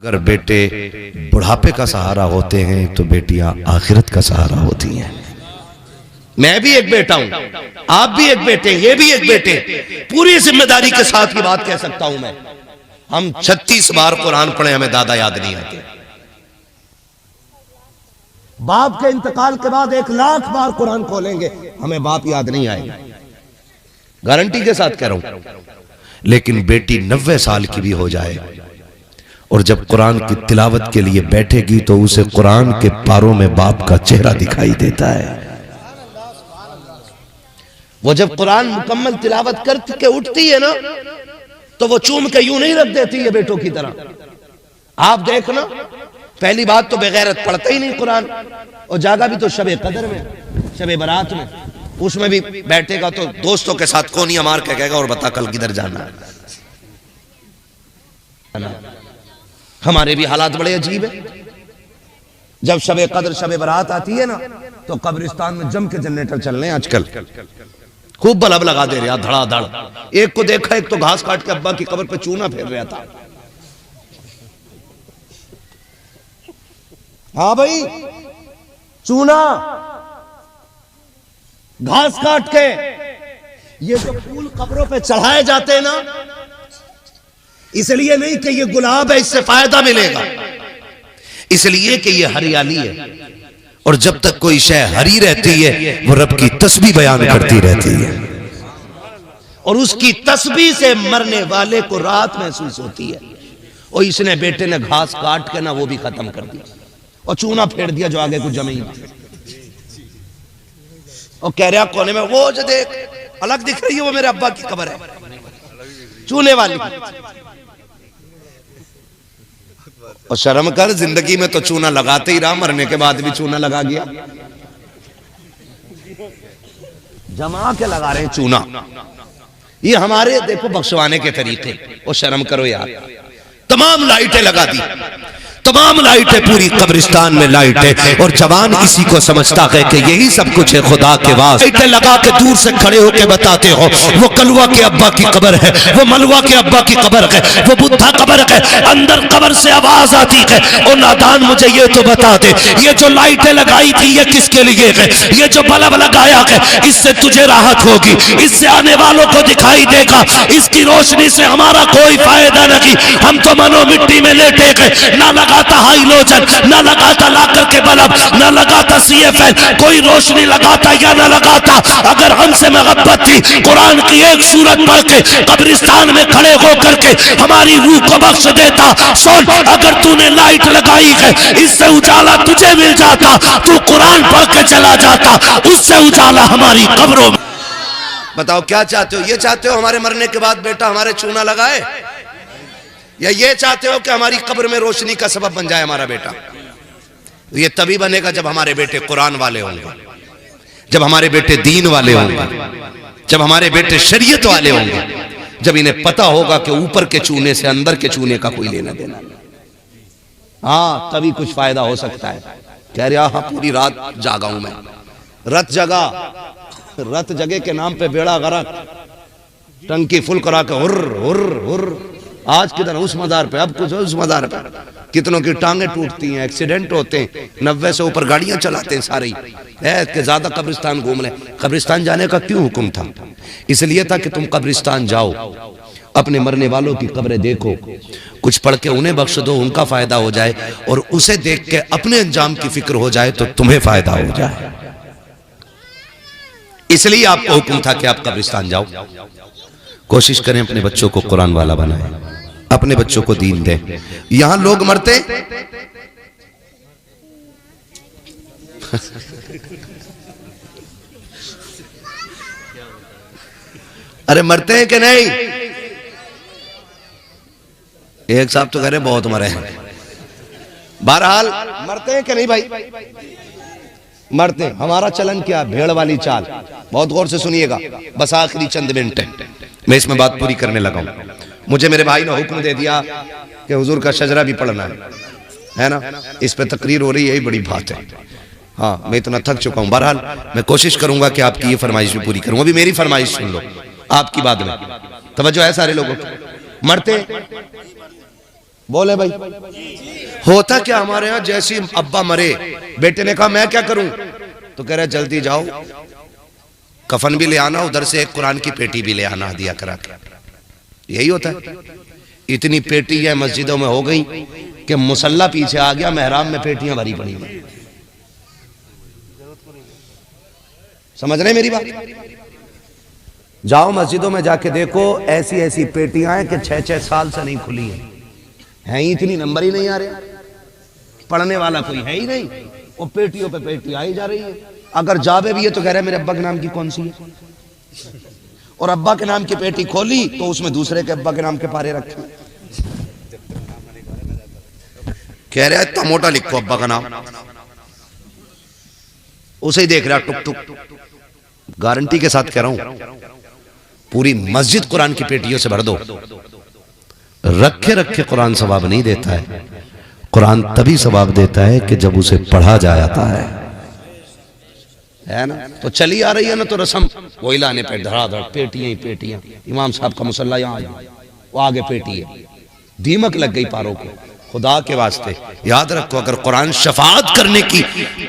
अगर बेटे बुढ़ापे का सहारा होते हैं तो बेटियां आखिरत का सहारा होती हैं। मैं भी एक बेटा हूं, आप भी एक बेटे, ये भी एक बेटे। पूरी जिम्मेदारी के साथ ये बात कह सकता हूं मैं, हम 36 बार कुरान पढ़े, हमें दादा याद नहीं आते। बाप के इंतकाल के बाद 1 लाख बार कुरान खोलेंगे, हमें बाप याद नहीं आएगा, गारंटी के साथ कह रहा हूं। लेकिन बेटी 90 साल की भी हो जाए और जब कुरान की तिलावत के लिए बैठेगी तो उसे कुरान के पारों में बाप का चेहरा दिखाई देता है। वो जब कुरान मुकम्मल तिलावत करके उठती है ना, तो वो चूम के यूं नहीं रख देती है बेटों की तरह। आप देखना, पहली बात तो बेगैरत पढ़ता ही नहीं कुरान, और जागा भी तो शबे कदर में, शबे बारात में, उसमें भी बैठेगा तो दोस्तों के साथ कोनिया मार के कहेगा और बता कल किधर जाना है। हमारे भी हालात बड़े अजीब है। जब शबे कदर शबे बारात आती है ना, तो कब्रिस्तान में जम के जनरेटर चल रहे हैं आजकल, खूब बल्ब लगा दे रहे धड़ाधड़। एक को देखा, एक तो घास काट के अब्बा की कब्र पे चूना फेर रहा था। हाँ भाई, चूना घास काट के। ये जो फूल कब्रों पे चढ़ाए जाते हैं ना, इसलिए नहीं कि ये गुलाब है इससे फायदा मिलेगा, इसलिए कि ये हरियाली है, और जब तक कोई शय हरी रहती है वो रब की तस्बीह बयान करती रहती है, और उसकी तस्बीह से मरने वाले को राहत महसूस होती है। और इसने बेटे ने घास काट के ना वो भी खत्म कर दिया और चूना फेर दिया जो आगे कुछ जमीन, और कह रहा कोने में वो जो देख अलग दिख रही है वो मेरे अब्बा की कब्र है, चूने वाली। और शर्म कर, जिंदगी में तो चूना लगाते ही रहा, मरने के बाद भी चूना लगा गया। जमा के लगा रहे हैं चूना, ये हमारे देखो बख्शवाने के तरीके। और शर्म करो यार, तमाम लाइटें लगा दी, तमाम लाइटें, पूरी कब्रिस्तान में लाइटें, और जवान इसी को समझता है कि यही सब कुछ है खुदा के वास्ते। लाइटें लगा के दूर से खड़े होकर बताते हो वो कलवा के अब्बा की कब्र है, वो मलवा के अब्बा की कब्र है, वो बुद्धा कब्र है। अंदर कब्र से आवाज आती है, और नादान मुझे ये तो बता दे, ये जो लाइटें लगाई थी ये किसके लिए है? ये जो बल्ब लगाया है इससे तुझे राहत होगी, इससे आने वालों को दिखाई देगा, इसकी रोशनी से हमारा कोई फायदा नहीं। हम तो मनो मिट्टी में लेटे गए, ना लगाता हाइलोजन, ना लगाता लाकर के बल्ब, ना लगाता CFL, कोई रोशनी लगाता या ना लगाता। अगर हमसे मोहब्बत थी, कुरान की एक सूरत पढ़ के कब्रिस्तान में खड़े होकर के हमारी रूह को बख्श देता। सुन, अगर तूने लाइट लगाई है, इससे उजाला तुझे मिल जाता, तू कुरान पढ़ के चला जाता, उससे उजाला हमारी कब्रों में। बताओ क्या चाहते हो? ये चाहते हो हमारे मरने के बाद बेटा हमारे चूना लगाए, या ये चाहते हो कि हमारी कब्र में रोशनी का सबब बन जाए हमारा बेटा? ये तभी बनेगा जब हमारे बेटे कुरान वाले होंगे, जब हमारे बेटे दीन वाले होंगे, जब हमारे बेटे शरीयत वाले होंगे, जब इन्हें पता होगा कि ऊपर के चूने से अंदर के चूने का कोई लेना देना। हाँ, तभी कुछ फायदा हो सकता है। कह रहा हाँ पूरी रात जागा हूं मैं, रत जगा, रत जगे के नाम पे बेड़ा गरक, टंकी फुल करा के हुर्र हुर्र हुर्र। आज किधर उस मजार पे, अब कुछ उस मजार पे। कितनों की टांगे टूटती हैं, एक्सीडेंट होते हैं, 90 से ऊपर गाड़ियां चलाते हैं सारे है कि ज्यादा कब्रिस्तान घूम ले। कब्रिस्तान जाने का क्यों हुक्म था? इसलिए था कि तुम कब्रिस्तान जाओ, अपने मरने वालों की कब्रें देखो, कुछ पढ़ के उन्हें बख्श दो, उनका फायदा हो जाए, और उसे देख के अपने अंजाम की फिक्र हो जाए तो तुम्हें फायदा हो जाए। इसलिए आपको हुक्म था कि आप कब्रिस्तान जाओ। कोशिश करें अपने बच्चों को कुरान वाला बनाएं, अपने बच्चों को दीन दें। यहां लोग मरते अरे मरते हैं कि नहीं? एक साहब तो कह रहे बहुत मरे हैं। बहरहाल मरते हैं कि नहीं भाई? मरते हैं। हमारा चलन क्या? भेड़ वाली चाल। बहुत गौर से सुनिएगा, बस आखिरी चंद मिनट है, मैं इसमें बात पूरी करने लगा हूं। मुझे मेरे भाई ने हुक्म दे दिया कि हुजूर का शजरा भी पढ़ना है ना, इस पे तकरीर हो रही है, यही बड़ी बात है। हाँ, मैं इतना थक चुका हूं। बहरहाल मैं कोशिश करूंगा कि आपकी ये फरमाइश भी पूरी करूं। अभी मेरी फरमाइश सुन लो, आपकी बात में तवज्जो है सारे लोगों की। मरते बोले भाई होता क्या हमारे यहाँ, जैसे अब्बा मरे बेटे ने कहा मैं क्या करूं, तो कह रहे जल्दी जाओ कफन भी ले आना, उधर से एक कुरान की पेटी भी ले आना दिया करा के। यही होता है। इतनी पेटी है मस्जिदों में हो गई कि मुसल्ला पीछे आ गया, मेहराब में पेटियां भरी पड़ी हैं। समझ रहे मेरी बात? जाओ मस्जिदों में जाके देखो, ऐसी ऐसी पेटियां हैं कि 6-6 साल से नहीं खुली हैं ही इतनी, नंबर ही नहीं आ रहे, पढ़ने वाला कोई है ही नहीं, वो पेटियों पे पेटी आई जा रही है। अगर जावे भी है तो कह रहे मेरे अब्बा के नाम की कौन सी है, और अब्बा के नाम की पेटी खोली तो उसमें दूसरे के अब्बा के नाम के पारे रखे, कह रहे इतना मोटा लिखो अब्बा का नाम, उसे ही देख रहा टुक टुक। गारंटी के साथ कह रहा हूं, पूरी मस्जिद कुरान की पेटियों से भर दो। रखे रखे कुरान सवाब नहीं देता है, कुरान तभी सवाब देता है कि जब उसे पढ़ा जाता है ना। तो चली आ रही है ना, तो रस्म वही लाने पे धड़ाधड़ पेटियां ही पेटियां। इमाम साहब का मुसल्ला यहाँ वो आगे पेटी है, दीमक लग गई पारों को। खुदा के वास्ते याद रखो, अगर कुरान शफाअत करने की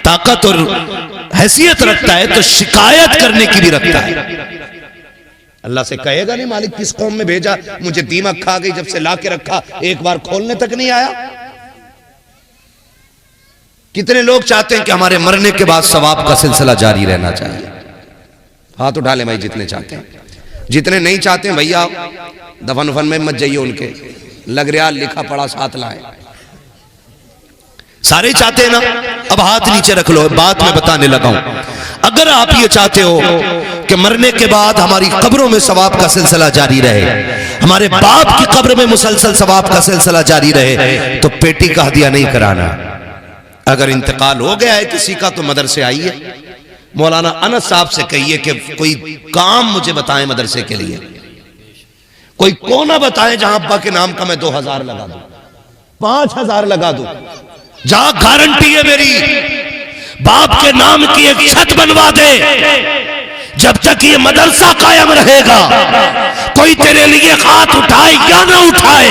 ताकत और हैसियत रखता है तो शिकायत करने की भी रखता है। अल्लाह से कहेगा नहीं मालिक किस कौम में भेजा, मुझे दीमक खा गई, जब से ला के रखा एक बार खोलने तक नहीं आया। कितने लोग चाहते हैं कि हमारे मरने के बाद सवाब का सिलसिला जारी रहना चाहिए? हाथ उठा ले भाई जितने चाहते हैं। जितने नहीं चाहते हैं भैया दफन उफन में मत जाइए, उनके लग रहा लिखा पड़ा साथ लाए। सारे चाहते हैं ना? अब हाथ नीचे रख लो, बात मैं बताने लगा हूं। अगर आप ये चाहते हो कि मरने के बाद हमारी कब्रों में सवाब का सिलसिला जारी रहे, हमारे बाप की कब्र में मुसलसल सवाब का सिलसिला जारी रहे, तो पेटी का हदिया नहीं कराना। अगर इंतकाल हो गया है किसी का तो मदरसे आइए, मौलाना अनस साहब से कहिए कि कोई काम मुझे बताएं मदरसे के लिए, कोई कोना बताएं जहां अब्बा के नाम का मैं 2000 लगा दूं, 5000 लगा दूं, जहां गारंटी है मेरी बाप के नाम की एक छत बनवा दे। जब तक ये मदरसा कायम रहेगा, कोई तेरे लिए हाथ उठाए या ना उठाए,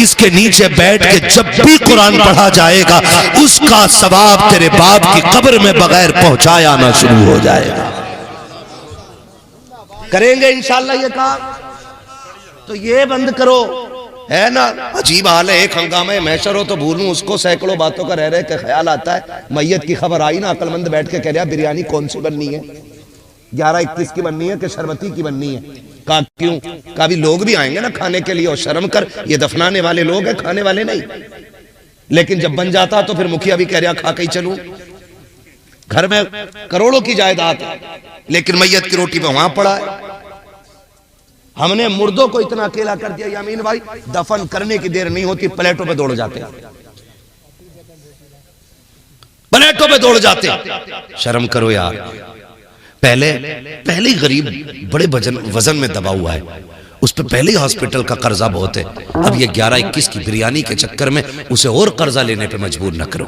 इसके नीचे बैठ के जब भी कुरान पढ़ा जाएगा उसका सवाब तेरे बाप की कब्र में बगैर पहुंचाए आना शुरू हो जाएगा। करेंगे इंशाल्लाह ये काम। तो ये बंद करो, है ना। अजीब हाल है, एक हंगामे महशर हो तो भूलूं उसको, सैकड़ों बातों का रह रहे के ख्याल आता है। मैयत की खबर आई ना, अकलमंद बैठ के कह रहा बिरयानी कौन सी बननी है, 11-21 की बननी है कि शरबती की बननी है। कहा क्यों? कहा भी लोग भी आएंगे ना खाने के लिए, और शर्म कर ये दफनाने वाले लोग हैं, खाने वाले नहीं। लेकिन जब बन जाता तो फिर मुखिया भी कह रहा खा के ही चलूं। घर में करोड़ों की जायदाद लेकिन मैयत की रोटी पे वहां पड़ा है। हमने मुर्दों को इतना अकेला कर दिया यामीन भाई, दफन करने की देर नहीं होती प्लेटों पे दौड़ जाते, प्लेटों पे दौड़ जाते। शर्म करो यार। पहले ही गरीब बड़े वजन में दबा हुआ है, उस पर पहले ही हॉस्पिटल का कर्जा बहुत है। अब ये 11-21 की बिरयानी के चक्कर में उसे और कर्जा लेने पे मजबूर न करो।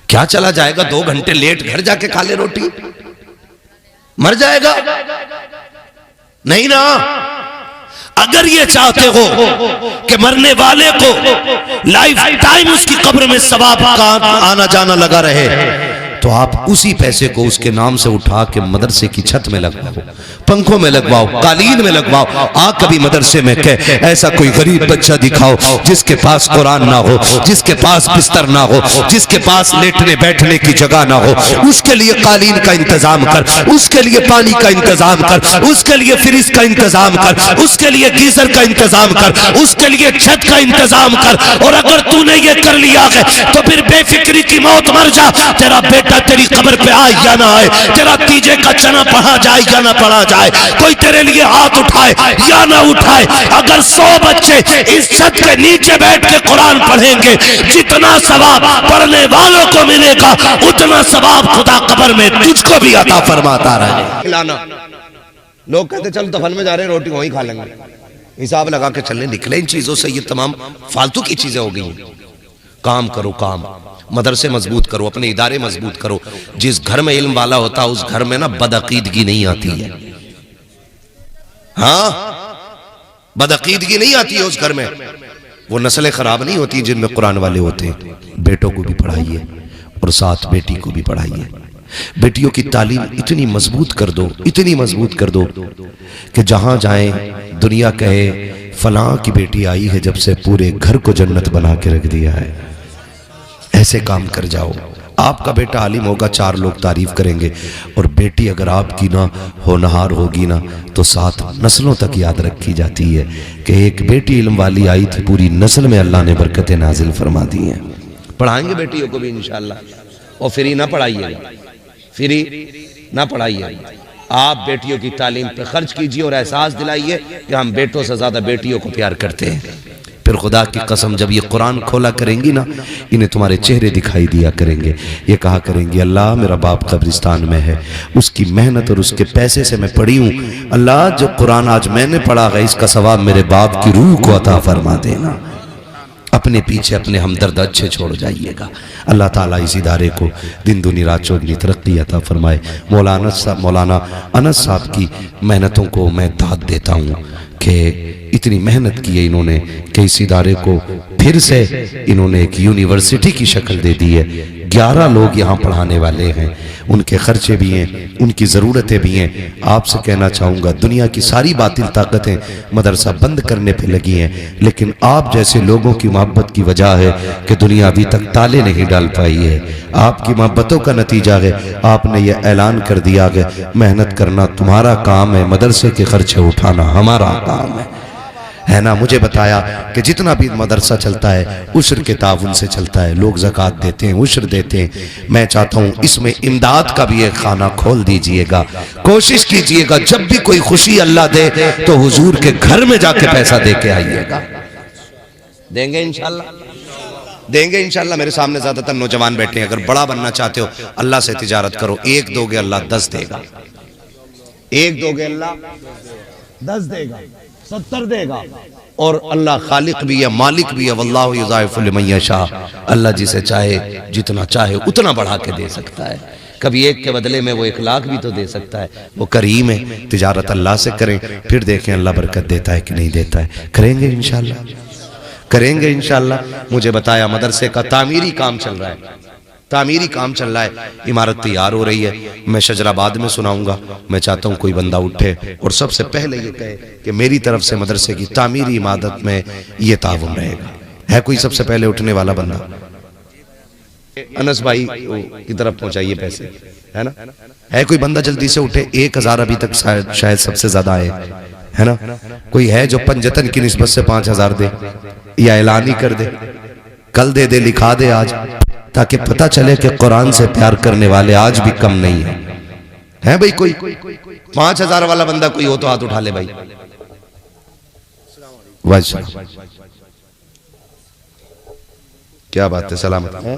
क्या चला जाएगा 2 घंटे लेट घर जाके खा ले रोटी, मर जाएगा नहीं ना। अगर ये चाहते हो कि मरने वाले को लाइफ टाइम उसकी कब्र में सवाब का आना जाना लगा रहे, तो आप उसी पैसे को उसके नाम से उठा के मदरसे की छत में लगवाओ, पंखों में लगवाओ, कालीन में लगवाओ। आ कभी मदरसे में कह ऐसा कोई गरीब बच्चा दिखाओ जिसके पास कुरान ना हो, जिसके पास बिस्तर ना हो, जिसके पास लेटने बैठने की जगह ना हो, उसके लिए कालीन का इंतजाम कर, उसके लिए पानी का इंतजाम कर, उसके लिए फ्रिज का इंतजाम कर, उसके लिए गीजर का इंतजाम कर, उसके लिए छत का इंतजाम कर। और अगर तूने ये कर लिया है तो फिर बेफिक्री की मौत मर जा। तेरा बेटा तेरी कब्र पे आए या ना आए, तेरा तीजे का चना पढ़ा जाए या ना पढ़ा जाए, कोई तेरे लिए हाथ उठाए या ना उठाए, अगर 100 बच्चे इस छत के नीचे बैठ के कुरान पढ़ेंगे, जितना सवाब पढ़ने वालों को मिलेगा उतना सवाब खुदा कब्र में तुझको भी अता फरमाता रहे। खिलाना लोग कहते चल दफन में जा रहे हैं रोटी वहीं खा लेंगे, हिसाब लगा के चलने निकले। इन चीजों से ये तमाम फालतू की चीजें हो गई। काम करो, काम मदरसे मजबूत करो, अपने इदारे मजबूत करो। जिस घर में इल्म वाला होता है उस घर में ना बदअकीदगी नहीं आती है। हाँ, बदअकीदगी नहीं आती है उस घर में। वो नस्लें खराब नहीं होती जिनमें कुरान वाले होते हैं। बेटों को भी पढ़ाइए और साथ बेटी को भी पढ़ाइए। बेटियों की तालीम इतनी मजबूत कर दो, इतनी मजबूत कर दो कि जहां जाएं दुनिया कहे फलां की बेटी आई है, जब से पूरे घर को जन्नत बना के रख दिया है। ऐसे काम कर जाओ। आपका बेटा आलिम होगा, 4 लोग तारीफ करेंगे, और बेटी अगर आपकी ना होनहार होगी ना तो 7 नस्लों तक याद रखी जाती है कि एक बेटी इल्म वाली आई थी, पूरी नस्ल में अल्लाह ने बरकतें नाजिल फरमा दी हैं। पढ़ाएंगे बेटियों को भी इंशाअल्लाह, और फ्री ना पढ़ाइएगा, फ्री ना पढ़ाइएगा। आप बेटियों की तालीम पे खर्च कीजिए और एहसास दिलाइए कि हम बेटों से ज्यादा बेटियों को प्यार करते हैं। फिर खुदा की कसम जब ये कुरान खोला करेंगी ना, इन्हें तुम्हारे चेहरे दिखाई दिया करेंगे। ये कहा करेंगी अल्लाह मेरा बाप कब्रिस्तान में है, उसकी मेहनत और उसके पैसे से मैं पढ़ी हूँ। अल्लाह जो कुरान आज मैंने पढ़ा है इसका सवाब मेरे बाप की रूह को अता फरमा देना। अपने पीछे अपने हमदर्द अच्छे छोड़ जाइएगा। अल्लाह ताला इस इदारे को दिन दुनी रात चौगनी तरक्की अता फरमाए। मौलाना अनस साहब की मेहनतों को मैं दाद देता हूँ कि इतनी मेहनत की है इन्होंने कि इस इदारे को फिर से इन्होंने एक यूनिवर्सिटी की शक्ल दे दी है। 11 लोग यहाँ पढ़ाने वाले हैं, उनके खर्चे भी हैं, उनकी ज़रूरतें भी हैं। आपसे कहना चाहूँगा दुनिया की सारी बातिल ताकतें मदरसा बंद करने पे लगी हैं, लेकिन आप जैसे लोगों की मोहब्बत की वजह है कि दुनिया अभी तक ताले नहीं डाल पाई है। आपकी मोहब्बतों का नतीजा है, आपने ये ऐलान कर दिया है मेहनत करना तुम्हारा काम है, मदरसे के खर्चे उठाना हमारा काम है ना। मुझे बताया कि जितना भी मदरसा चलता है उश्र के ताउन से चलता है, लोग ज़कात देते हैं, उश्र देते हैं। मैं चाहता हूँ इसमें इमदाद का भी एक खाना खोल दीजिएगा। कोशिश कीजिएगा जब भी कोई खुशी अल्लाह दे तो हुजूर के घर में जाके पैसा दे के आइएगा। देंगे इंशाल्लाह, देंगे इंशाल्लाह। मेरे सामने ज्यादातर नौजवान बैठे हैं, अगर बड़ा बनना चाहते हो अल्लाह से तिजारत करो। 1 दोगे अल्लाह 10 देगा, 1 दोगे अल्लाह 10 देगा, 70 देगा। और अल्लाह खालिक भी है, मालिक भी है। वल्लाहु युज़ाइफु लिमन यशा, अल्लाह जिसे चाहे जितना चाहे उतना बढ़ा के दे सकता है। कभी 1 के बदले में वो 1 लाख भी तो दे सकता है। वो करीम है। तिजारत अल्लाह से करें, फिर देखें अल्लाह बरकत देता है कि नहीं देता है। करेंगे इंशाल्लाह, करेंगे इंशाल्लाह। मुझे बताया मदरसे का तामीरी काम चल रहा है, तामीरी काम चल रहा है, इमारत तैयार हो रही है। मैं शजराबाद में सुनाऊंगा। मैं चाहता हूँ कोई बंदा उठे और सबसे पहले ये कहे कि मेरी तरफ से मदरसे की तामीरी इमारत में ये ताउन रहेगा। है कोई सबसे पहले उठने वाला बंदा? अनस भाई की तरफ पहुंचाइए पैसे, है ना। है कोई बंदा जल्दी से उठे? 1000 अभी तक शायद सबसे ज्यादा है ना। कोई है जो पंजतन की निस्बत से 5000 दे या ऐलान ही कर दे? कल दे दे, लिखा दे आज, ताकि पता चले कि कुरान से प्यार करने वाले आज भी कम नहीं है। है भाई कोई 5000 वाला बंदा कोई हो तो हाथ उठा ले भाई। वाह क्या बात है, सलामत है।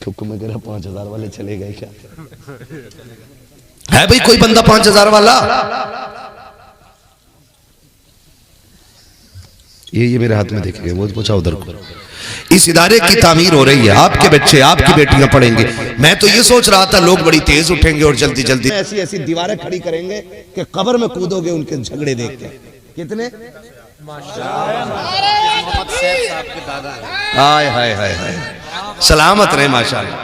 5000 वाले चले गए क्या? है भाई कोई बंदा 5000 वाला? ये मेरे हाथ में देखेंगे, वो पूछा उधर को। इस इदारे की तामीर हो रही है, आपके बच्चे आपकी बेटियां पढ़ेंगे। मैं तो ये सोच रहा था लोग बड़ी तेज उठेंगे और जल्दी जल्दी ऐसी ऐसी दीवारें खड़ी करेंगे कि कब्र में कूदोगे उनके झगड़े देख के। कितने हाय हाय हाय हाय, सलामत रहे माशाअल्लाह।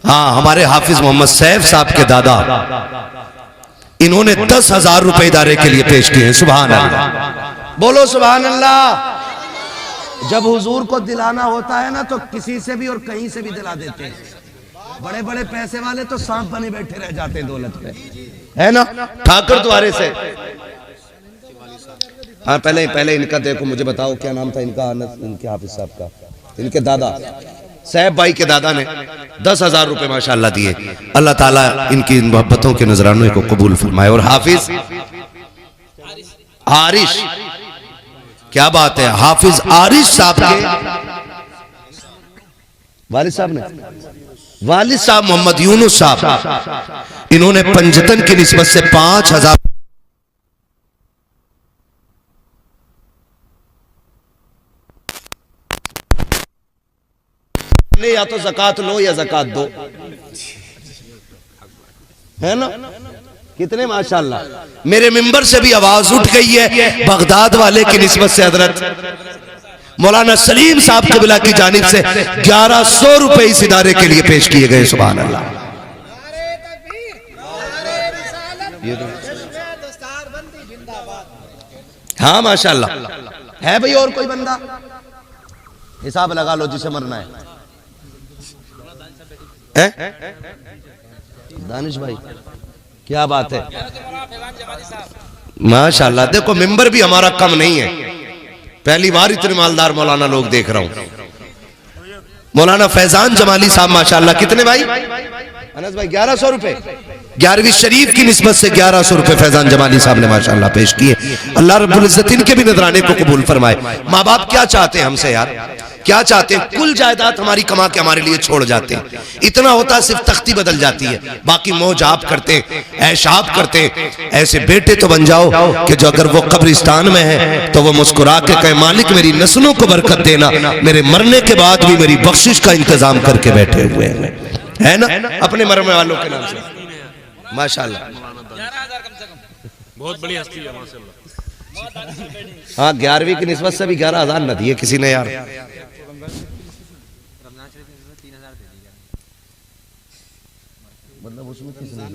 हाँ, हमारे हाफिज मोहम्मद सैफ साहब के दादा, इन्होंने 10,000 रुपए इदारे के लिए पेश किए हैं। सुभान अल्लाह, बोलो सुभान अल्लाह। जब हुजूर को दिलाना होता है ना तो किसी से भी और कहीं से भी दिला देते हैं। बड़े बड़े पैसे वाले तो सांप बने बैठे रह जाते हैं दौलत पे, है ना। ठाकर द्वारे से। हाँ, पहले इनका देखो, मुझे बताओ क्या नाम था इनका? इनके हाफिज साहब का, इनके दादा सैफ भाई के दादा ने 10,000 रुपए माशाअल्लाह दिए। अल्लाह ताला इनकी मोहब्बतों के नजरानों को कबूल फरमाए। और हाफिज आरिश, क्या बात है, हाफिज आरिश साहब के वालिद साहब ने, वालिद साहब मोहम्मद यूनुस साहब, इन्होंने पंजतन की निस्बत से 5,000 या तो ज़कात लो या ज़कात दो, है ना। कितने माशाल्लाह। मेरे मिंबर से भी आवाज उठ गई है बगदाद वाले की निस्बत से हजरत मौलाना सलीम साहब क़िबला की जानिब से 1100 रुपए इस इदारे के लिए पेश किए गए। सुभान अल्लाह। हाँ माशाल्लाह है भाई। और कोई बंदा हिसाब लगा लो जिसे मरना है? दानिश भाई क्या बात है माशाल्लाह। देखो मिंबर भी हमारा कम नहीं है, पहली बार इतने मालदार मौलाना लोग देख रहा हूं। मौलाना फैजान जमाली साहब माशाल्लाह कितने भाई? अनस भाई 1100 रुपए 11वीं शरीफ की निस्बत से 1100 रुपए फैजान जमाली साहब ने माशाल्लाह पेश किए। अल्लाह रब्बुल इज्जत इनके भी नजराने को कबूल फरमाए। माँ बाप क्या चाहते हैं हमसे यार, क्या चाहते हैं? कुल जायदाद हमारी कमा के हमारे लिए छोड़ जाते हैं। इतना होता है सिर्फ तख्ती बदल जाती है, बाकी मौजाब करते ऐशाब करते। ऐसे बेटे तो बन जाओ कि जो अगर वो कब्रिस्तान में है तो वो मुस्कुरा के कहे मालिक मेरी नस्लों को बरकत देना, मेरे मरने के बाद भी मेरी बख्शिश का इंतजाम करके बैठे हुए हैं, है ना, अपने मरने वालों के नाम से माशाल्लाह। 11,000 कम से कम, बहुत बड़ी हस्ती है माशाल्लाह। हाँ 11वीं की निस्बत से भी 11,000 न दिए किसी ने यार। मतलब उसमें 30,000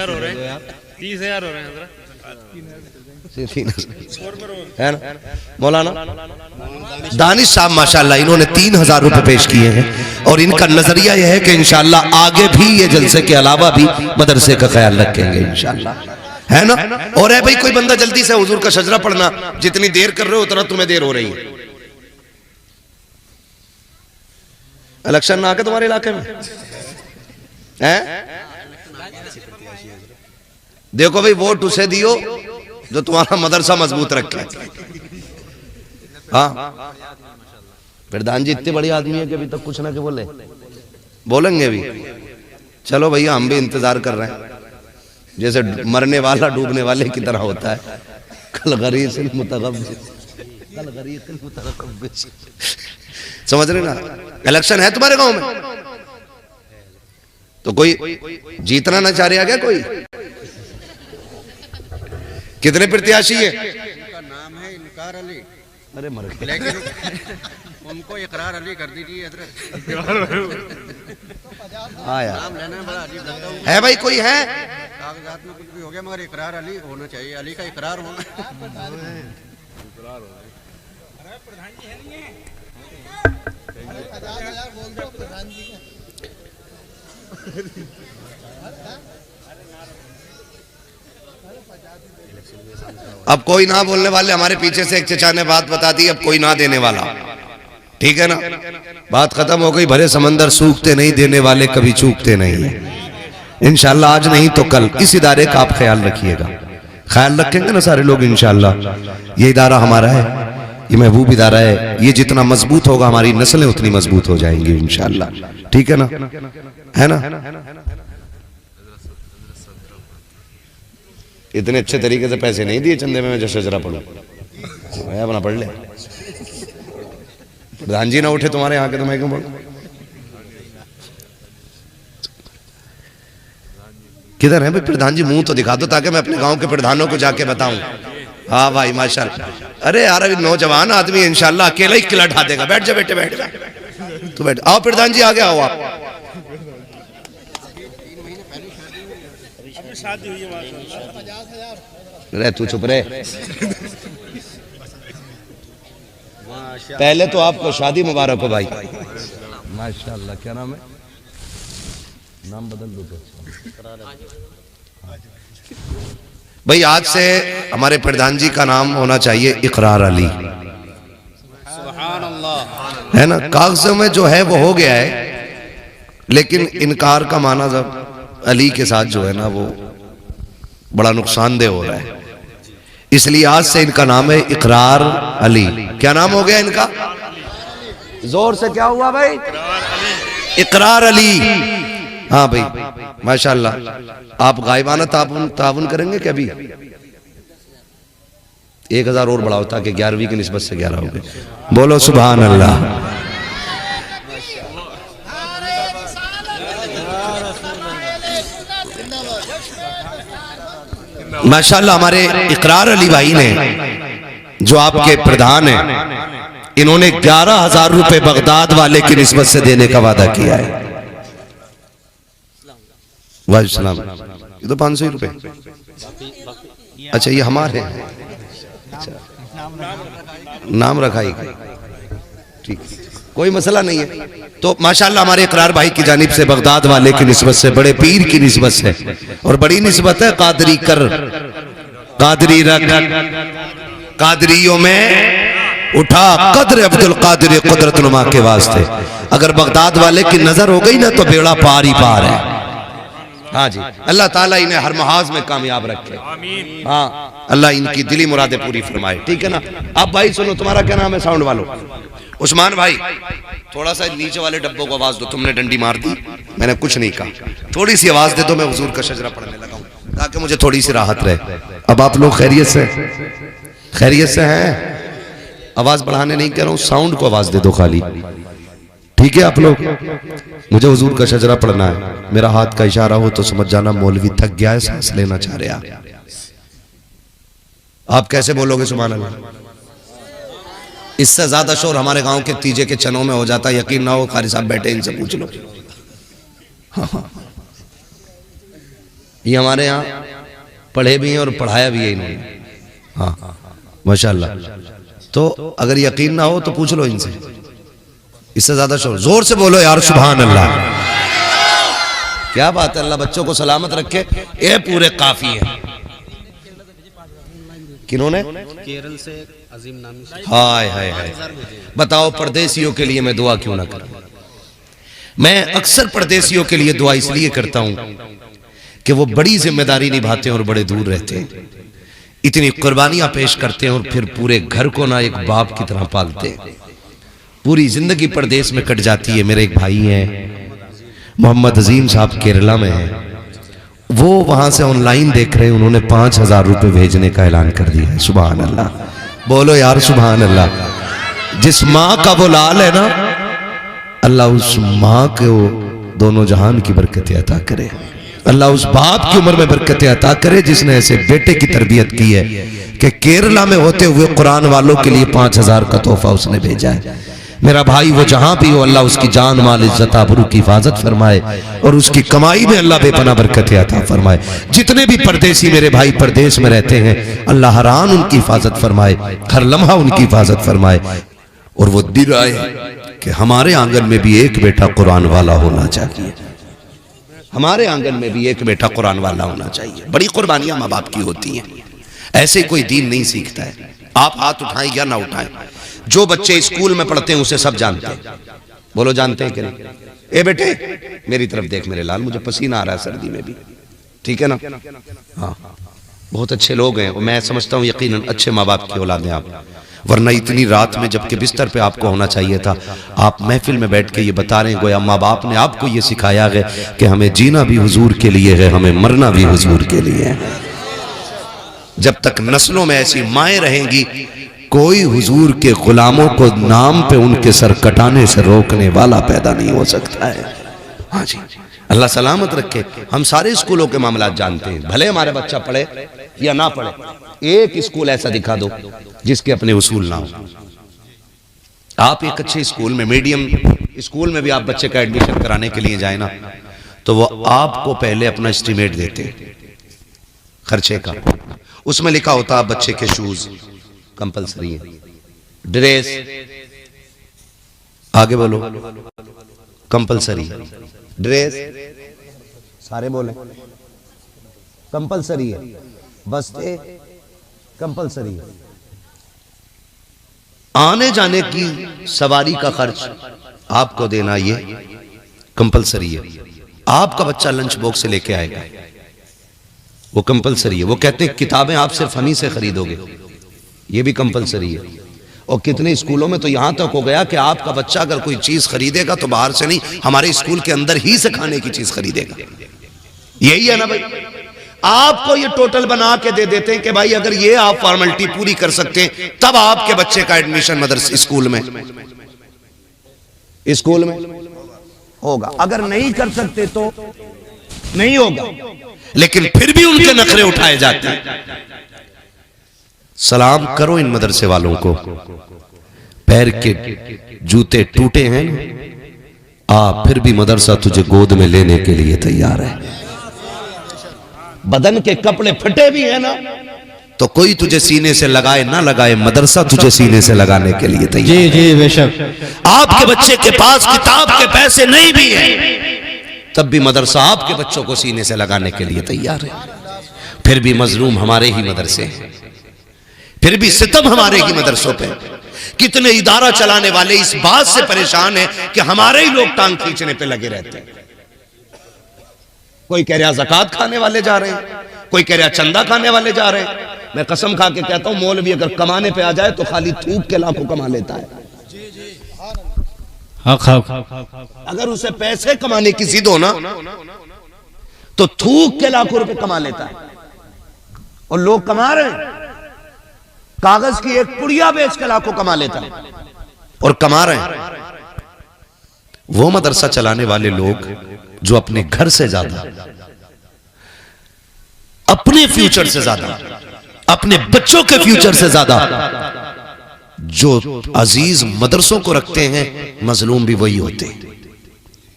हो रहे हैं, 30,000 हो रहे हैं है ना। मौलाना दानिश साहब माशाल्लाह इन्होंने 3,000 रुपए पेश किए हैं और इनका नजरिया यह है कि इंशाल्लाह आगे भी ये जलसे के अलावा भी मदरसे का ख्याल रखेंगे इंशाल्लाह, है ना। और है भाई कोई बंदा जल्दी से हुजूर का शजरा पढ़ना, जितनी देर कर रहे हो उतना तुम्हें देर हो रही है। इलेक्शन ना आके तुम्हारे इलाके में है? देखो भाई वोट उसे दियो जो तुम्हारा मदरसा मजबूत रखे। हाँ प्रधान जी इतने बड़ी आदमी है कि अभी तक कुछ ना के बोलेंगे भी। चलो भैया हम भी इंतजार कर रहे हैं, जैसे मरने वाला डूबने वाले की तरह होता है। कल गरीसिल मुतगब्बिस, समझ रहे ना। इलेक्शन है तुम्हारे गांव में तो कोई जीतना ना चाह रहा क्या? कोई कितने प्रत्याशी है? उनका नाम है इनकार अली। अरे मर गए, लेकिन उनको इकरार अली कर दीजिए हजरत। हाँ यार नाम लेना बड़ा अजीब लगता है। है भाई कोई है? कागजात में कुछ भी हो गया मगर इकरार अली होना चाहिए, अली का इकरार होना। अब कोई ना बोलने वाले, हमारे पीछे से एक चचा ने बात बता दी, अब कोई ना देने वाला, ठीक है ना। बात खत्म हो गई। भरे समंदर सूखते नहीं, देने वाले कभी चूकते नहीं है। इंशाल्लाह आज नहीं तो कल इस इदारे का आप ख्याल रखिएगा। ख्याल रखेंगे ना सारे लोग इंशाल्लाह। ये इदारा हमारा है, ये महबूब इदारा है। ये जितना मजबूत होगा हमारी नस्लें उतनी मजबूत हो जाएंगी इंशाल्लाह, ठीक है ना, है ना। इतने अच्छे तरीके से पैसे नहीं दिए चंदे में, मैं जो शजरा पढ़ूं मैं अपना पढ़ ले। प्रधान जी ना उठे तुम्हारे यहाँ के, तो मैं क्यों पढ़ूं? किधर है भाई प्रधान जी? मुंह तो दिखा दो ताकि मैं अपने गांव के प्रधानों को जाके बताऊं। हाँ भाई माशाल्लाह। अरे यार अभी नौजवान आदमी इंशाल्लाह अकेला ही किला ढा देगा। बैठ जा बेटे, बैठ जा तू, बैठ। आओ प्रधान जी आगे आओ आप। शादी हुई है रे तू चुप रहे। पहले तो आपको शादी मुबारक हो भाई माशाल्लाह। क्या नाम है? नाम बदल दो भाई। आज से हमारे प्रधान जी का नाम होना चाहिए इकरार अली, है ना। कागजों में जो है वो हो गया है, लेकिन इनकार का माना जब अली के साथ जो है ना वो बड़ा नुकसानदेह हो रहा है। इसलिए आज से इनका नाम है इकरार अली। क्या नाम हो गया इनका? जोर से क्या हुआ भाई? इकरार अली। हाँ भाई माशाल्लाह। आप गायबाना ताउन करेंगे क्या? अभी 1000 और बढ़ाओ ताकि 11वीं की निस्बत से 11 हो गए। बोलो सुभान अल्लाह। माशाल्लाह हमारे इकरार अली भाई ने, जो आपके प्रधान हैं, इन्होंने 11,000 रुपए बगदाद वाले की निस्बत से देने का वादा किया है। वालेकुम, ये तो 500 रुपए। अच्छा ये हमारे हैं, अच्छा नाम रखा ही, ठीक, कोई मसला नहीं है। तो माशाल्लाह हमारे इकरार भाई की जानिब से बगदाद वाले की निस्बत से, बड़े पीर की निस्बत से, और बड़ी निस्बत है कादरी कर, कादरी रख, कादरियों में उठा कद्र अब्दुल कादिर कुदरत नुमा के वास्ते। अगर बगदाद वाले की नजर हो गई ना तो बेड़ा पार ही पार है। हाँ जी, अल्लाह ताला इन्हें हर महाज में कामयाब रखे। हाँ, अल्लाह इनकी दिली मुरादें पूरी फरमाए। ठीक है ना। अब भाई सुनो, तुम्हारा क्या नाम है साउंड वालों? उस्मान भाई, थोड़ा सा नीचे वाले डब्बों को आवाज दो। तुमने डंडी मार दी, मैंने कुछ नहीं कहा, थोड़ी सी आवाज दे दो, मैं हुजूर का शजरा पढ़ने लगा हूं ताकि मुझे थोड़ी सी राहत रहे। अब आप लोग खैरियत से, खैरियत से हैं? आवाज बढ़ाने नहीं कह रहा हूं, साउंड को आवाज दे दो खाली। ठीक है आप लोग? मुझे हुजूर का शजरा पढ़ना है। मेरा हाथ का इशारा हो तो समझ जाना मौलवी थक गया है, सांस लेना चाह रहा। आप कैसे बोलोगे सुभान अल्लाह? इससे ज्यादा शोर हमारे गांव के तीजे के चनों में हो जाता है, यकीन ना हो कारी साहब बैठे, इनसे पूछ लो। ये हमारे यहाँ पढ़े भी हैं और पढ़ाया भी है इन्होंने। हाँ माशाल्लाह। तो अगर यकीन ना हो तो पूछ लो इनसे। इससे ज्यादा शोर, जोर से बोलो यार सुभान अल्लाह। क्या बात है, अल्लाह बच्चों को सलामत रखे। ये पूरे काफी है। किन्होंने? केरल से अजीम नामी। हाय हाय हाय, बताओ परदेसियों के लिए मैं दुआ क्यों ना करूं। मैं अक्सर परदेसियों के लिए दुआ इसलिए करता हूं कि वो बड़ी जिम्मेदारी निभाते हैं और बड़े दूर रहते हैं, इतनी कुर्बानियां पेश करते हैं और फिर पूरे घर को ना एक बाप की तरह पालते हैं। पूरी जिंदगी परदेश में कट जाती है। मेरे एक भाई हैं मोहम्मद अजीम साहब, केरला में हैं, वो वहां से ऑनलाइन देख रहे हैं, उन्होंने 5,000 रुपए भेजने का ऐलान कर दिया है। सुभान अल्लाह, बोलो यार सुभान अल्लाह। जिस माँ का वो लाल है ना, अल्लाह उस माँ को दोनों जहान की बरकतें अता करे। अल्लाह उस बाप की उम्र में बरकतें अता करे जिसने ऐसे बेटे की तरबियत की है कि केरला में होते हुए कुरान वालों के लिए 5,000 का तोहफा उसने भेजा है। मेरा भाई वो जहां भी हो, अल्लाह उसकी जान माल इज्जत आबरू की हिफाजत फरमाए और उसकी कमाई में अल्लाह बेपनाह बरकत अता फरमाए। जितने भी परदेसी मेरे भाई परदेश में रहते हैं, अल्लाह हर आन उनकी हिफाजत फरमाए, हर लम्हा उनकी हिफाजत फरमाए। और वो दिन आए कि हमारे आंगन में भी एक बेटा कुरान वाला होना चाहिए, हमारे आंगन में भी एक बेटा कुरान वाला होना चाहिए। बड़ी कुर्बानियां माँ बाप की होती हैं, ऐसे कोई दीन नहीं सीखता है। आप हाथ उठाएं या ना उठाएं, जो बच्चे स्कूल में पढ़ते हैं उसे सब जानते हैं। बोलो जानते हैं कि नहीं? ए बेटे मेरी तरफ देख मेरे लाल, मुझे पसीना आ रहा है सर्दी में भी, ठीक है ना? हाँ, बहुत अच्छे लोग हैं और मैं समझता हूँ यकीनन अच्छे माँ बाप की औलाद हैं आप, वरना इतनी रात में जबकि बिस्तर पे आपको होना चाहिए था, आप महफिल में बैठ के ये बता रहे हैं गोया माँ बाप ने आपको ये सिखाया है कि हमें जीना भी हुजूर के लिए है, हमें मरना भी हुजूर के लिए है। जब तक नस्लों में ऐसी माएँ रहेंगी, कोई हुजूर के गुलामों को नाम पे उनके सर कटाने से रोकने वाला पैदा नहीं हो सकता है। हाँ जी, अल्लाह सलामत रखे। हम सारे स्कूलों के मामला जानते हैं, भले हमारे बच्चा पढ़े या ना पढ़े, एक स्कूल ऐसा दिखा दो जिसके अपने उसूल ना हो। आप एक अच्छे स्कूल में, मीडियम स्कूल में भी आप बच्चे का एडमिशन कराने के लिए जाए ना, तो वो आपको पहले अपना एस्टीमेट देते खर्चे का। उसमें लिखा होता है बच्चे के शूज कंपलसरी है, ड्रेस आगे बोलो कंपलसरी, ड्रेस सारे बोले कंपलसरी है, बस्ते कंपलसरी है, आने जाने की सवारी का खर्च आपको देना ये कंपलसरी है। आपका बच्चा लंच बॉक्स से लेके आएगा, वो कंपलसरी है। वो कहते हैं किताबें आप सिर्फ हम ही से खरीदोगे, ये भी कंपलसरी है। और कितने स्कूलों में तो यहां तक हो गया कि आपका बच्चा अगर कोई चीज खरीदेगा तो बाहर से नहीं, हमारे स्कूल के अंदर ही से खाने की चीज खरीदेगा। यही है ना भाई, आपको ये टोटल बना के दे देते हैं कि भाई अगर ये आप फॉर्मेलिटी पूरी कर सकते हैं तब आपके बच्चे का एडमिशन मदरसे स्कूल में होगा, अगर नहीं कर सकते तो नहीं होगा, लेकिन फिर भी उनके नखरे उठाए जाते हैं। सलाम करो इन मदरसे वालों को, पैर के जूते टूटे हैं फिर भी मदरसा तुझे गोद में लेने के लिए तैयार है। बदन के कपड़े फटे भी हैं ना, तो कोई तुझे सीने से लगाए ना लगाए, मदरसा तुझे सीने से लगाने के लिए तैयार। जी जी बेशक। आपके बच्चे के पास किताब के पैसे नहीं भी हैं, तब भी मदरसा आपके बच्चों को सीने से लगाने के लिए तैयार है। फिर भी मजलूम हमारे ही मदरसे हैं, फिर भी सितम हमारे ही मदरसों पे। कितने इदारा चलाने वाले इस बात से परेशान हैं कि हमारे ही लोग टांग खींचने पे लगे रहते हैं। कोई कह रहा ज़कात खाने वाले जा रहे हैं, कोई कह रहा चंदा खाने वाले जा रहे हैं। मैं कसम खा के कहता हूं, मौलवी अगर कमाने पे आ जाए तो खाली थूक के लाखों कमा लेता है। अगर उसे पैसे कमाने की जिद हो ना, तो थूक के लाखों रुपए कमा लेता है। और लोग कमा रहे हैं, कागज की एक पुड़िया बेच के लाखों कमा लेता है और कमा रहे हैं। वो मदरसा चलाने वाले लोग जो अपने घर से ज्यादा, अपने फ्यूचर से ज्यादा, अपने बच्चों के फ्यूचर से ज्यादा जो अजीज मदरसों को रखते हैं, मजलूम भी वही होते हैं।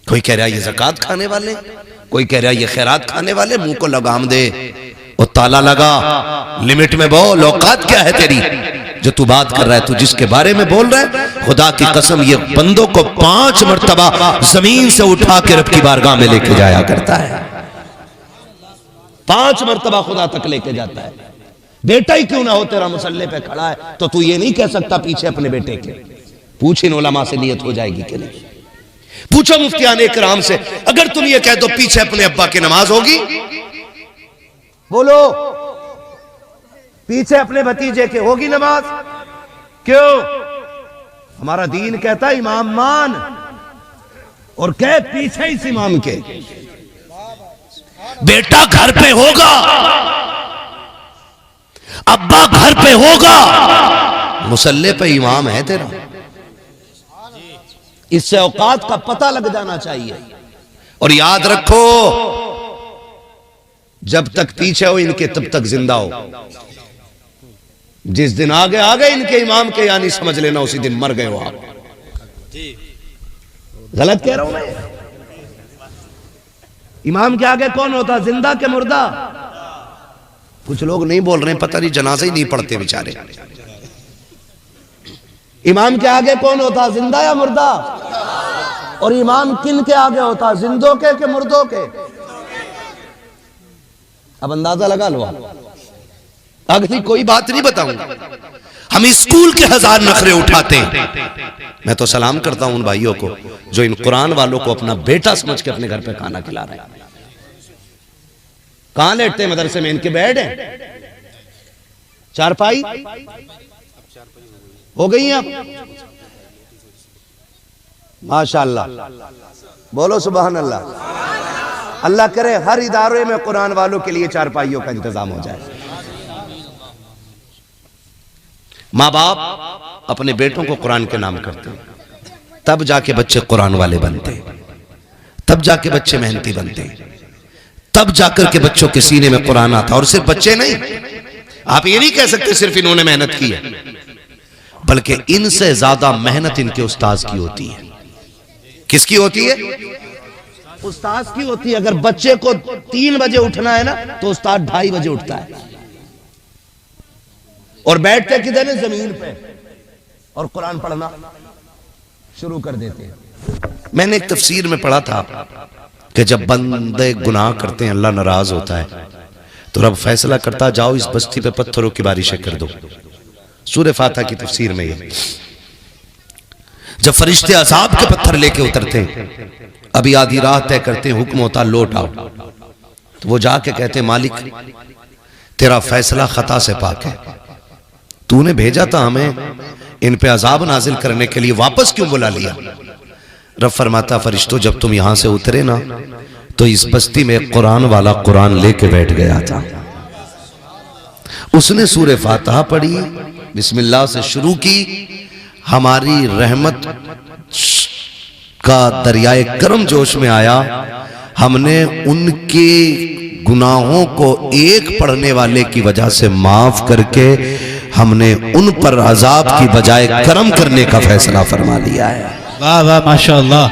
कोई कह रहा है ये ज़कात खाने वाले, कोई कह रहा है ये खैरात खाने वाले। मुंह को लगाम दे और ताला लगा, लिमिट में बोल। औकात क्या है तेरी जो तू बात कर रहा है? तू जिसके बारे में बोल रहा है, खुदा की कसम ये बंदों को 5 मर्तबा जमीन से उठा के रब की बारगाह में लेके जाया करता है। 5 मर्तबा खुदा तक लेके जाता है। बेटा ही क्यों ना हो तेरा मुसल्ले पे खड़ा है, तो तू ये नहीं कह सकता पीछे अपने बेटे के। पूछ इन उलमा से नियत हो जाएगी कि नहीं। पूछो मुफ्तियाने इकराम से, अगर तुम ये कह दो पीछे अपने अब्बा की नमाज होगी, बोलो पीछे अपने भतीजे के होगी नमाज? क्यों? हमारा दीन कहता है इमाम मान, और कह पीछे इस इमाम के। बेटा घर पे होगा, अब्बा घर पे होगा, मुसल्ले पे इमाम है तेरा। इससे औकात का पता लग जाना चाहिए। और याद रखो, जब तक पीछे हो इनके तब तक जिंदा हो। जिस दिन आगे आ गए इनके इमाम के, यानी समझ लेना उसी दिन मर गए हो आप। गलत कह रहा हूं मैं? इमाम के आगे कौन होता, जिंदा के मुर्दा? कुछ लोग नहीं बोल रहे हैं, पता नहीं जनाजा ही नहीं पढ़ते बेचारे। इमाम के आगे कौन होता, जिंदा या मुर्दा? और इमाम किन के आगे होता, जिंदों के मुर्दों के? अब अंदाजा लगा लो। अगली कोई बात नहीं बताऊंगा। हम स्कूल के 1000 नखरे उठाते हैं। मैं तो सलाम करता हूं उन भाइयों को जो इन कुरान वालों को अपना बेटा समझ के अपने घर पे खाना खिला रहे हैं। कहां लेटते हैं मदरसे में? इनके बेड है, चारपाई हो गई हैं अब? माशाअल्लाह, बोलो सुभान अल्लाह। अल्लाह करे हर इदारे में कुरान वालों के लिए चारपाइयों का इंतजाम हो जाए। माँ बाप अपने बेटों को कुरान के नाम करते हैं, तब जाके बच्चे कुरान वाले बनते हैं, तब जाके बच्चे मेहनती बनते हैं, तब जाकर के बच्चों के सीने में कुरान आता। और सिर्फ बच्चे नहीं, आप ये नहीं कह सकते सिर्फ इन्होंने मेहनत की है, बल्कि इनसे ज्यादा मेहनत इनके उस्ताद की होती है। किसकी होती है? उस्ताद की होती है। अगर बच्चे को 3 बजे उठना है ना, तो उस्ताद 2:30 बजे उठता है और बैठते किधर है? जमीन पे, और कुरान पढ़ना शुरू कर देते हैं। मैंने एक तफसीर में पढ़ा था कि जब बंदे गुनाह करते हैं, अल्लाह नाराज होता है, तो रब फैसला करता, जाओ इस बस्ती पे पत्थरों की बारिशें कर दो। सूरह फातिहा की तफसीर में ये, जब फरिश्ते अज़ाब के पत्थर लेके उतरते हैं, अभी आधी राह तय करते हैं, हुक्म होता लौट आओ, तो वो जाके कहते हैं मालिक तेरा फैसला खता से पाक है, तूने भेजा था हमें इन पे अजाब नाजिल करने के लिए, वापस क्यों बुला लिया? रब फरमाता फरिश्तों जब तुम यहां से उतरे ना, तो इस बस्ती में कुरान वाला कुरान लेके बैठ गया था। उसने सूरह फातिहा पढ़ी, बिस्मिल्लाह से शुरू की, हमारी रहमत का दरियाए करम जोश में आया, हमने उनके गुनाहों को एक पढ़ने वाले की वजह से माफ करके हमने उन पर अजाब की बजाय करम करने का फैसला फरमा लिया है। वाह वाह माशाअल्लाह।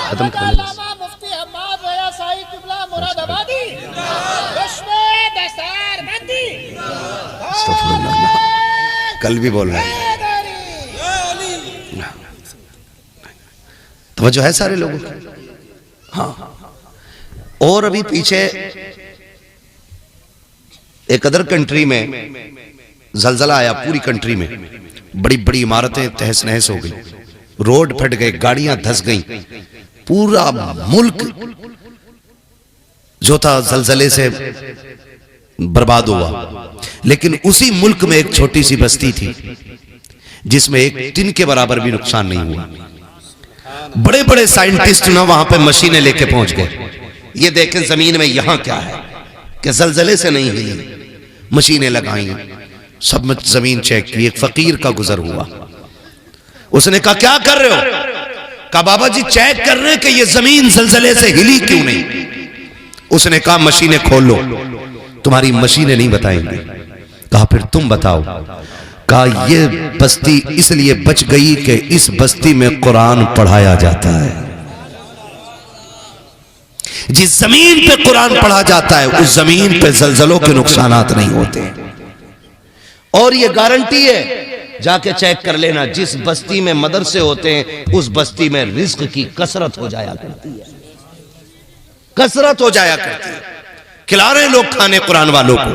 खत्म कर लो। कल भी बोल रहे हैं, तो जो है सारे लोगों की। हाँ, और अभी पीछे एक अदर कंट्री में जलजला आया, पूरी कंट्री में बड़ी बड़ी इमारतें तहस नहस हो गई, रोड फट गए, गाड़ियां धंस गई, पूरा मुल्क जो था जलजले से बर्बाद हुआ। लेकिन उसी मुल्क में एक छोटी सी बस्ती थी जिसमें एक टिन के बराबर भी नुकसान नहीं हुआ। बड़े बड़े साइंटिस्ट ना वहां पे मशीनें लेके पहुंच गए, ये देखें जमीन में यहां क्या है कि जलजले से नहीं हिली, मशीनें लगाई, सब जमीन चेक की। एक फकीर का गुजर हुआ, उसने कहा क्या कर रहे हो? कहा बाबा जी चेक कर रहे हैं कि ये जमीन जलजले से हिली क्यों नहीं। उसने कहा मशीनें खोल लो। तुम्हारी मशीनें नहीं बताएंगी। कहा फिर तुम बताओ। कहा ये बस्ती इसलिए बच गई कि इस बस्ती में कुरान पढ़ाया जाता है। जिस जमीन पे कुरान पढ़ा जाता है उस जमीन पे जलजलों के नुकसानात नहीं होते। और ये गारंटी है, जाके चेक कर लेना, जिस बस्ती में मदरसे होते हैं उस बस्ती में रिज्क की कसरत हो जाया करती है, कसरत हो जाया करती है। खिला रहे हैं लोग खाने कुरान वालों को,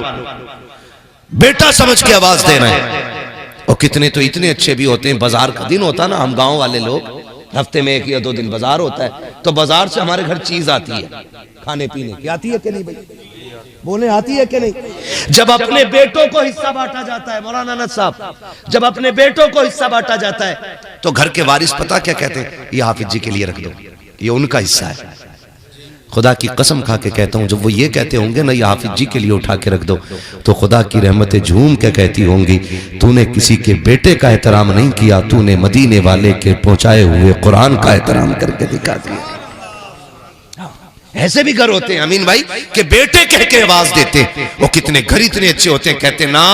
बेटा समझ के आवाज दे रहे हैं। और कितने तो इतने अच्छे भी होते हैं, बाजार का दिन होता है ना, हम गांव वाले लोग हफ्ते में 1 या 2 दिन बाजार होता है, तो बाजार से हमारे घर चीज आती है खाने पीने की। आती है कि नहीं भाई? बोले आती है कि नहीं? जब अपने बेटों को हिस्सा बांटा जाता है, मौलाना अनस साहब, जब अपने बेटों को हिस्सा बांटा जाता है तो घर के वारिस पता क्या कहते हैं? ये हाफिज जी के लिए रख दो, ये उनका हिस्सा है। खुदा की कसम खा के कहता हूं, जब वो ये कहते होंगे ना ये हाफिज जी के लिए उठा के रख दो, तो खुदा की रहमतें झूम के कहती होंगी तूने किसी के बेटे का एहतराम नहीं किया, तूने मदीने वाले के पहुंचाए हुए कुरान का एहतराम करके दिखा दिया। ऐसे भी घर होते हैं अमीन भाई कि बेटे कह के आवाज देते, वो कितने घर इतने अच्छे होते हैं, कहते ना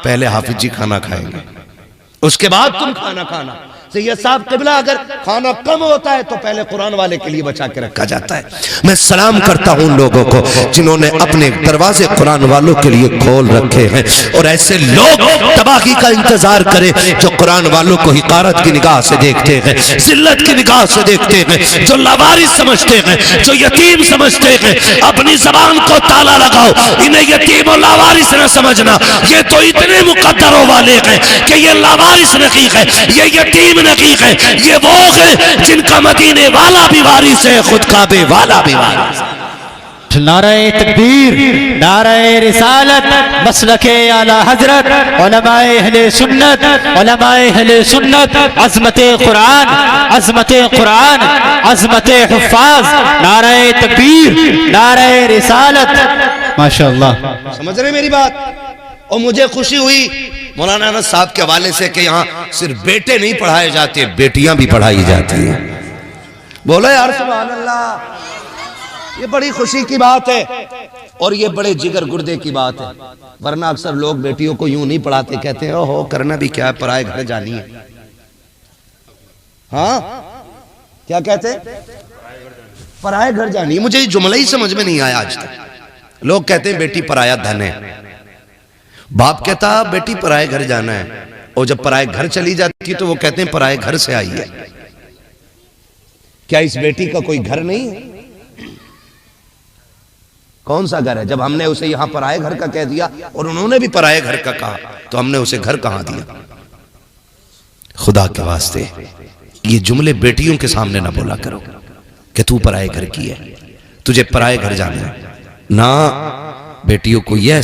पहले हाफिज जी खाना खाएंगे उसके बाद तुम खाना खाना। सैयद साहब क़िबला अगर खाना कम होता है तो पहले कुरान वाले के लिए बचा के रखा जाता है। मैं सलाम करता हूं उन लोगों को जिन्होंने अपने दरवाजे कुरान वालों के लिए खोल रखे हैं, और ऐसे लोग तबाही का इंतजार करें जो कुरान वालों को हिकारत की निगाह से देखते हैं, जिल्लत की निगाह से देखते हैं, जो लावारिस समझते हैं, जो यतीम समझते हैं। अपनी जबान को ताला लगाओ, इन्हें यतीम और लावारिस न समझना, ये तो इतने मुकद्दरों वाले हैं कि ये लावारिस नहीं है, ये यतीम नहीं है, ये वो है जिनका मदीने वाला भी वारिस है, खुद काबे वाला भी वारिस है। नारे तकबीर, नारे रिसालत, मसलके आला हजरत, उलमाए अहले सुन्नत, उलमाए अहले सुन्नत, अज़मते कुरान, अज़मते कुरान, अज़मते हुफ़ाज़, नारे तकबीर, नारे रिसालत। माशाअल्लाह, समझ रहे मेरी बात? और मुझे खुशी हुई मौलाना अनस साहब के हवाले से कि यहाँ सिर्फ बेटे नहीं पढ़ाए जाते, बेटियां भी पढ़ाई जाती हैं। बोलो यार सुभान अल्लाह, ये बड़ी खुशी की बात है और ये बड़े जिगर गुर्दे की बात है। वरना अक्सर लोग बेटियों को यूं नहीं पढ़ाते, कहते हैं ओहो करना भी क्या है, पराए घर जानी है। हाँ क्या कहते? पराए घर जानी है। मुझे ये जुमला ही समझ में नहीं आया आज तक। लोग कहते हैं बेटी पराया धन है, बाप कहता बेटी पराए घर जाना है, और जब पराए घर चली जाती है तो वो कहते हैं पराए घर से आई है। क्या इस बेटी का कोई घर नहीं है? कौन सा घर है? जब हमने उसे यहां पराए घर का कह दिया और उन्होंने भी पराए घर का कहा, तो हमने उसे घर कहां दिया? खुदा के वास्ते ये जुमले बेटियों के सामने ना बोला करो कि तू पराए घर की है, तुझे पराए घर जाना है ना। बेटियों को यह